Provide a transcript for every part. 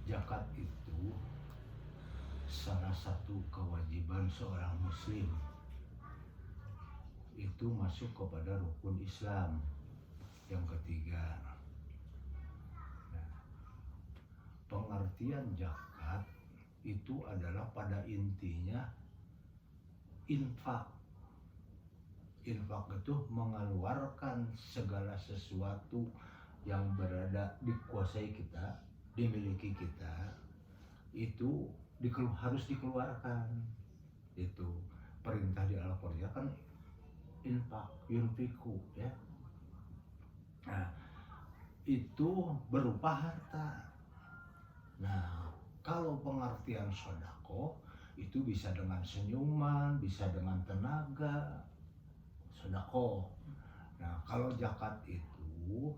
Zakat itu salah satu kewajiban seorang muslim. Itu masuk kepada rukun Islam yang ketiga. Nah, pengertian zakat itu adalah pada intinya infak. Infak itu mengeluarkan segala sesuatu yang berada dikuasai kita, dimiliki kita, itu harus dikeluarkan. Itu perintah di Al-Qur'an kan infak, yunfiku ya. Nah, itu berupa harta. Nah, kalau pengertian sodako itu bisa dengan senyuman, bisa dengan tenaga, sodako. Nah, kalau zakat itu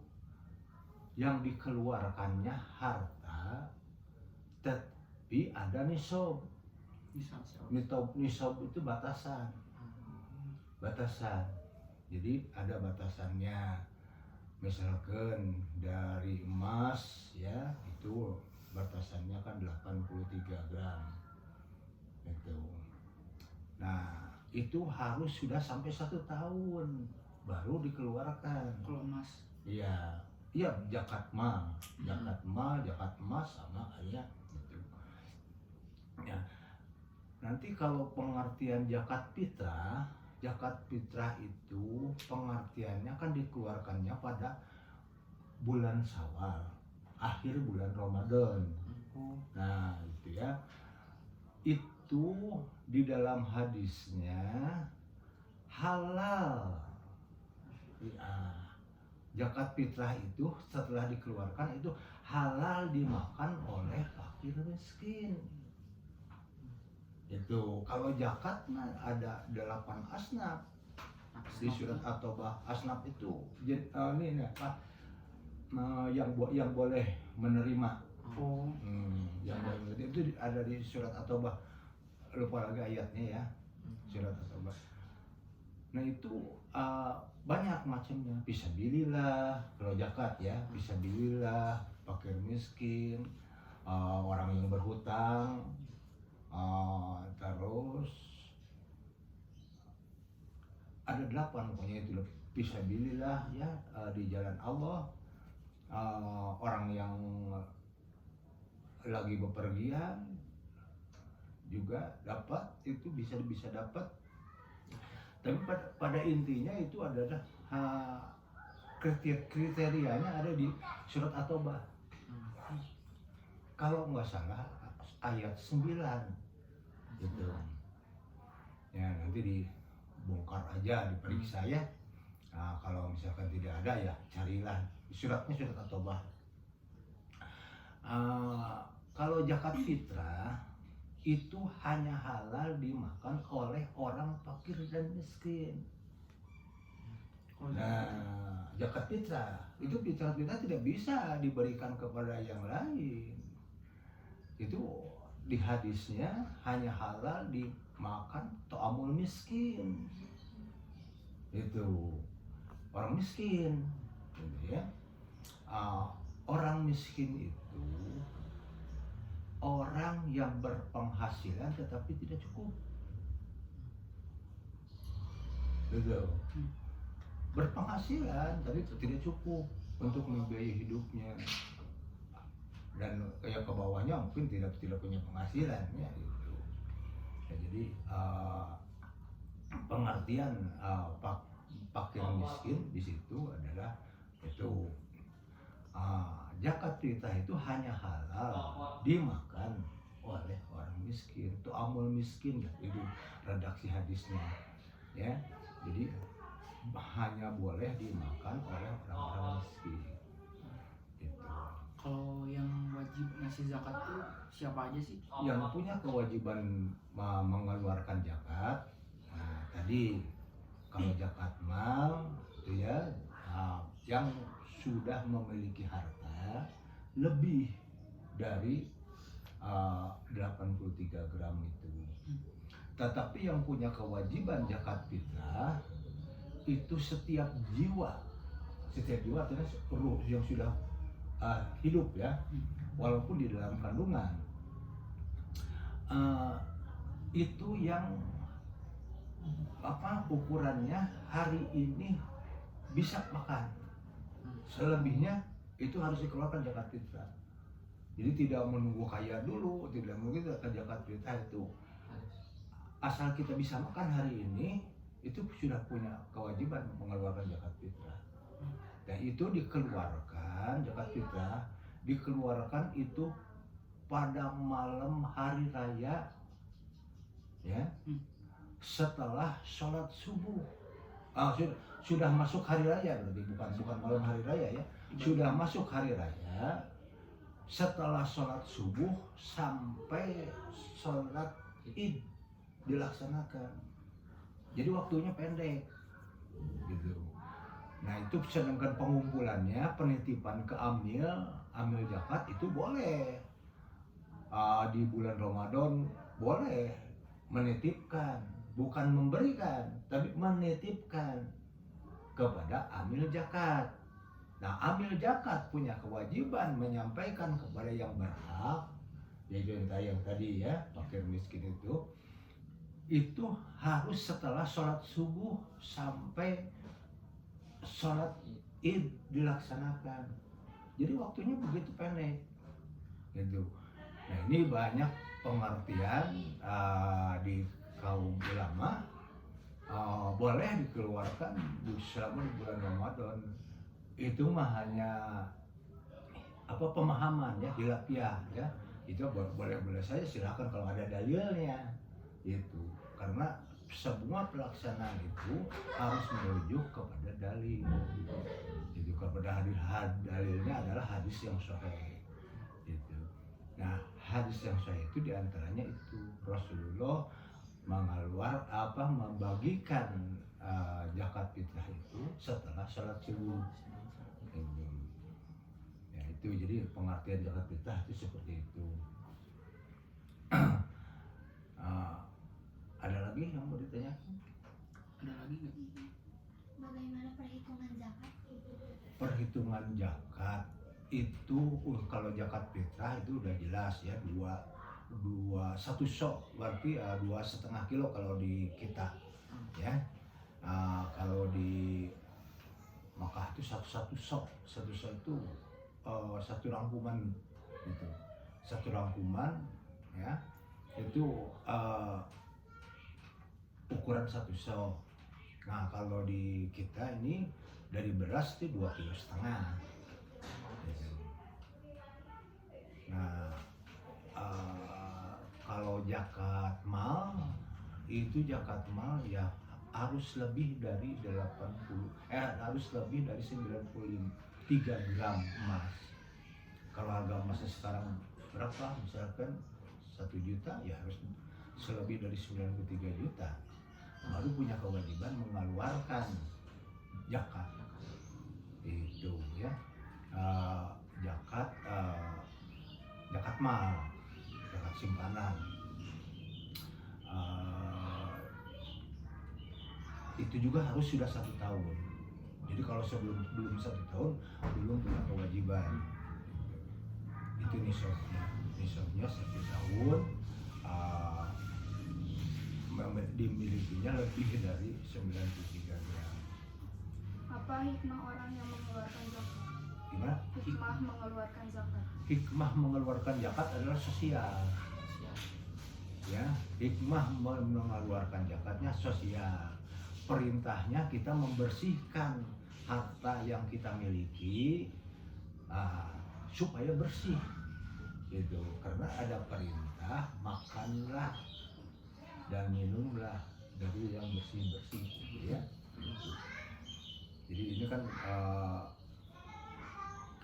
yang dikeluarkannya harta, tapi ada nisab. Nisab itu batasan. Jadi ada batasannya. Misalkan dari emas ya, itu batasannya kan 83 gram. Itu. Nah, itu harus sudah sampai 1 tahun baru dikeluarkan. Kalau emas? Iya, zakat emas sama ya itu. Ya. Nanti kalau pengertian zakat fitrah itu pengertiannya kan dikeluarkannya pada bulan Syawal, akhir bulan Ramadan. Nah, itu ya. Itu di dalam hadisnya halal. Ya, zakat fitrah itu setelah dikeluarkan itu halal dimakan oleh fakir miskin. Itu kalau zakat ada 8 asnaf di surat At-Taubah. Asnaf itu ini apa yang boleh menerima. Yang boleh menerima itu ada di surat At-Taubah. Lupa lagi ayatnya ya. Surat At-Taubah. Nah, itu banyak macamnya. Fisabilillah kalau zakat ya, fisabilillah, fakir miskin, orang yang berhutang, terus ada 8 pokoknya itu fisabilillah ya, di jalan Allah, orang yang lagi bepergian juga dapat, itu bisa dapat. Tapi pada intinya itu adalah kriterianya ada di surat At-Taubah. Kalau nggak salah ayat 9 gitu. Ya, nanti dibongkar aja, diperiksa ya. Nah, kalau misalkan tidak ada ya carilah suratnya, surat At-Taubah. Kalau zakat fitrah itu hanya halal dimakan oleh orang fakir dan miskin. Nah, zakat fitrah itu fitrah tidak bisa diberikan kepada yang lain. Itu di hadisnya hanya halal dimakan ta'amul miskin. Itu orang miskin gitu ya. Orang miskin itu orang yang berpenghasilan tetapi tidak cukup. Gitu. Berpenghasilan tapi tidak cukup untuk membiayai hidupnya. Dan kayak ke bawahnya mungkin tidak punya penghasilan ya gitu. Ya, jadi pengertian fakir miskin di situ adalah itu zakat fitrah itu hanya halal dimakan oleh orang miskin. Itu amul miskin ya, itu redaksi hadisnya ya. Jadi hanya boleh dimakan oleh orang-orang miskin. Gitu. Kalau yang wajib ngasih zakat itu siapa aja sih? Yang punya kewajiban mengeluarkan zakat. Nah, tadi kalau zakat mal itu ya, yang sudah memiliki harta lebih dari 83 gram itu. Tetapi yang punya kewajiban zakat fitrah itu setiap jiwa setiap jiwa artinya ruh yang sudah hidup ya, walaupun di dalam kandungan. Itu yang ukurannya hari ini bisa makan, selebihnya itu harus dikeluarkan zakat fitrah. Jadi tidak menunggu kaya dulu, tidak menunggu zakat fitrah itu. Asal kita bisa makan hari ini, itu sudah punya kewajiban mengeluarkan zakat fitrah. Dan itu dikeluarkan zakat fitrah, dikeluarkan itu pada malam hari raya, ya, setelah sholat subuh. Sudah masuk hari raya, berarti bukan malam hari raya ya, sudah masuk hari raya. Setelah sholat subuh sampai sholat id dilaksanakan, jadi waktunya pendek gitu. Nah itu sedangkan pengumpulannya, penitipan ke amil zakat itu boleh di bulan Ramadan, boleh menitipkan, bukan memberikan tapi menitipkan kepada amil zakat. Nah, amil zakat punya kewajiban menyampaikan kepada yang berhak, yaitu yang tadi ya, fakir miskin itu harus setelah sholat subuh sampai sholat id dilaksanakan. Jadi waktunya begitu pendek, gitu. Nah ini banyak pengertian di kaum ulama, boleh dikeluarkan selama di bulan Ramadan. Itu mah hanya pemahaman ya, hilafiah ya. Itu boleh saja, silakan kalau ada dalilnya itu. Karena semua pelaksanaan itu harus merujuk kepada dalil. Jadi kepada dalilnya adalah hadis yang sahih. Gitu. Nah, hadis yang sahih itu diantaranya itu Rasulullah membagikan zakat fitrah itu setelah sholat subuh. Ya itu, jadi pengertian zakat fitrah itu seperti itu. Ada lagi yang mau ditanyakan? Ada lagi nggak? Bagaimana perhitungan zakat? Perhitungan zakat itu kalau zakat fitrah itu udah jelas ya, satu sok berarti 2,5 kilo kalau di kita ya. Kalau di Makkah itu satu sok itu satu rangkuman gitu, satu rangkuman ya, itu ukuran satu sok. Nah kalau di kita ini dari beras itu 2,5 kilo gitu. Nah kalau zakat mal itu zakat mal ya harus lebih dari 93 gram emas. Kalau harga emasnya sekarang berapa? Misalkan 1 juta, ya harus selebih dari 93 juta. Baru punya kewajiban mengeluarkan zakat. Itu ya. Zakat mal, zakat simpanan. Itu juga harus sudah 1 tahun. Jadi kalau belum 1 tahun belum punya kewajiban. Itu nisabnya 1 tahun, dimilikinya lebih dari 93 gram. Apa hikmah orang yang mengeluarkan zakat? Gimana? Hikmah mengeluarkan zakat. Hikmah mengeluarkan zakat adalah sosial. Ya, hikmah mengeluarkan zakatnya sosial. Perintahnya kita membersihkan harta yang kita miliki supaya bersih gitu. Karena ada perintah makanlah dan minumlah dari yang bersih-bersih gitu ya. Jadi ini kan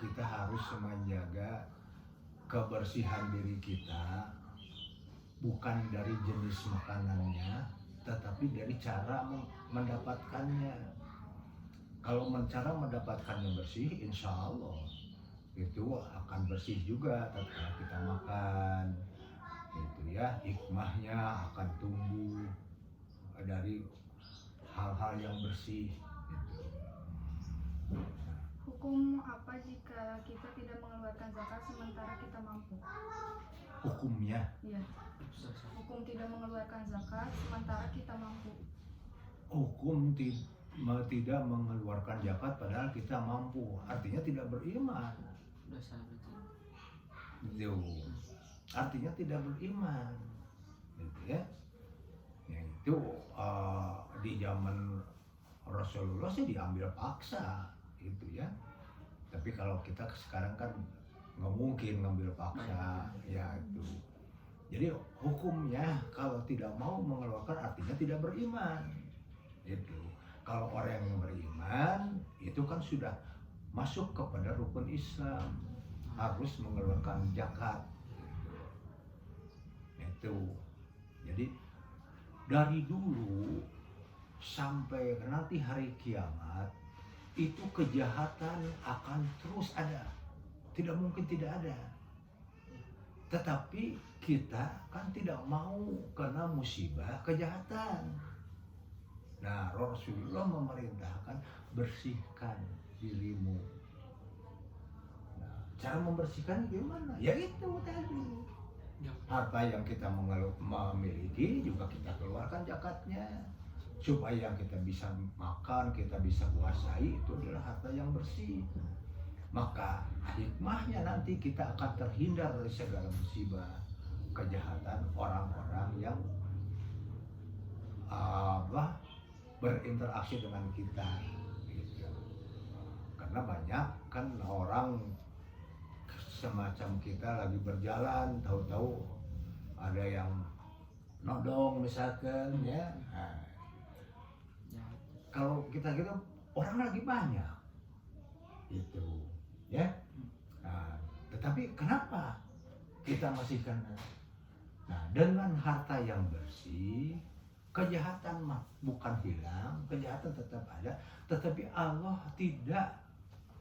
kita harus menjaga kebersihan diri kita, bukan dari jenis makanannya, tetapi dari cara mendapatkannya. Kalau cara mendapatkannya bersih, insya Allah itu akan bersih juga tatkala kita makan. Itu ya, hikmahnya akan tumbuh dari hal-hal yang bersih. Gitu. Hukum apa jika kita tidak mengeluarkan zakat sementara kita mampu? Hukumnya Ya, hukum tidak mengeluarkan zakat sementara kita mampu. hukum tidak mengeluarkan zakat padahal kita mampu, artinya tidak beriman. Dosa berarti. Itu artinya tidak beriman, gitu ya. Yang itu di zaman Rasulullah sih diambil paksa, gitu ya. Tapi kalau kita sekarang kan nggak mungkin ngambil paksa, ya itu. Jadi hukumnya kalau tidak mau mengeluarkan artinya tidak beriman, itu. Kalau orang yang beriman itu kan sudah masuk kepada rukun Islam, harus mengeluarkan zakat, gitu. Itu. Jadi dari dulu sampai nanti hari kiamat itu kejahatan akan terus ada, tidak mungkin tidak ada. Tetapi kita kan tidak mau kena musibah kejahatan. Nah, Rasulullah memerintahkan bersihkan dirimu. Nah, cara membersihkan gimana? Ya itu tadi. Harta yang kita memiliki juga kita keluarkan zakatnya. Supaya yang kita bisa makan, kita bisa kuasai, itu adalah harta yang bersih. Maka hikmahnya nanti kita akan terhindar dari segala musibah kejahatan orang-orang yang berinteraksi dengan kita, gitu. Karena banyak kan orang semacam kita lagi berjalan, tahu-tahu ada yang nodong misalkan, ya. Nah, kalau kita gitu orang lagi banyak, itu, ya. Nah, tetapi kenapa kita masih kena? Nah, dengan harta yang bersih, kejahatan bukan hilang, kejahatan tetap ada, tetapi Allah tidak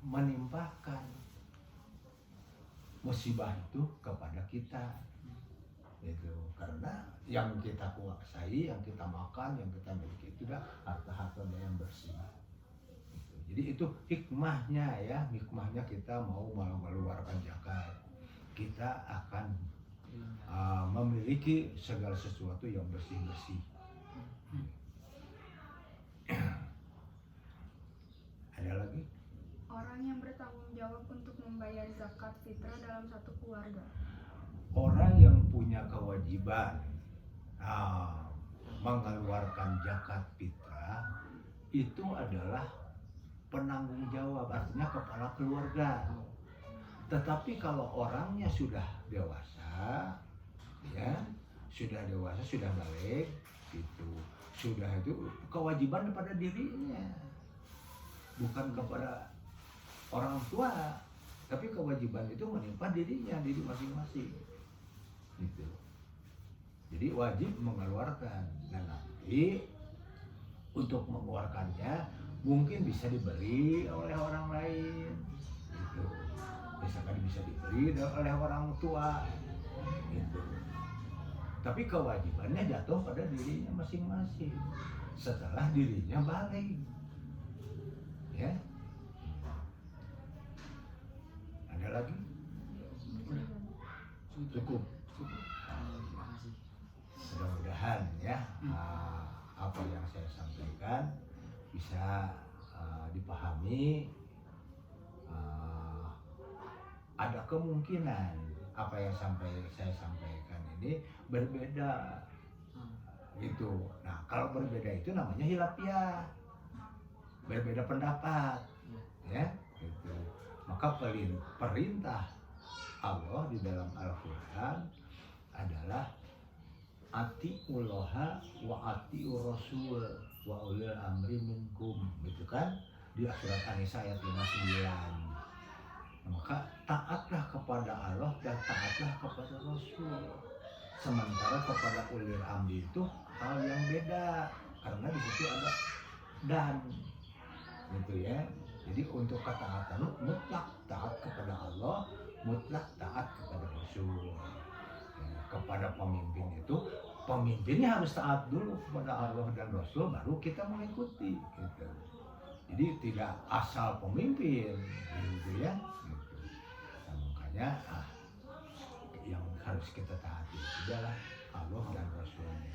menimpakan musibah itu kepada kita, itu karena yang kita kuasai, yang kita makan, yang kita miliki itu dah harta-harta yang bersih. Jadi itu hikmahnya, ya, hikmahnya kita mau mengeluarkan zakat, kita akan memiliki segala sesuatu yang bersih-bersih. Ada lagi? Orang yang bertanggung jawab untuk membayar zakat fitrah dalam satu keluarga. Orang yang punya kewajiban mengeluarkan zakat fitrah itu adalah penanggung jawab, artinya kepala keluarga. Tetapi kalau orangnya sudah dewasa, ya, sudah dewasa, sudah balik, itu sudah itu kewajiban kepada dirinya, bukan kepada orang tua, tapi kewajiban itu menimpa dirinya, diri masing-masing, gitu. Jadi wajib mengeluarkan, dan nanti untuk mengeluarkannya mungkin bisa diberi oleh orang lain, gitu. Misalkan bisa diberi oleh orang tua, gitu. Tapi kewajibannya jatuh pada dirinya masing-masing setelah dirinya balik, ya. Ada lagi? Cukup. Terima kasih. Mudah-mudahan, ya, apa yang saya sampaikan bisa dipahami. Ada kemungkinan apa yang saya sampaikan ini berbeda, gitu. Nah, kalau berbeda itu namanya hilafiah, berbeda pendapat, ya, gitu. Maka perintah Allah di dalam Al-Quran adalah atiullaha wa atiur rasul wa ulil amri minkum, gitu kan, di surat An-Nisa ayat 59. Maka taatlah kepada Allah dan taatlah kepada Rasul. Sementara kepada ulil amri itu hal yang beda, karena di situ ada dan, gitu ya. Jadi untuk ketaatan mutlak taat kepada Allah, mutlak taat kepada Rasul. Ya, kepada pemimpin itu, pemimpinnya harus taat dulu kepada Allah dan Rasul, baru kita mengikuti, gitu. Jadi tidak asal pemimpin, gitu ya. Gitu. Nah, makanya yang harus kita taati adalah Allah dan Rasulnya.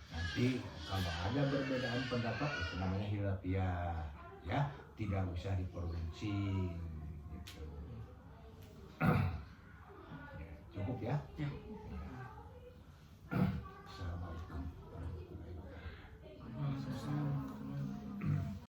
Nanti kalau ada perbedaan pendapat itu namanya khilafiyah, ya tidak usah diperuncing. Gitu. Cukup ya. Ya.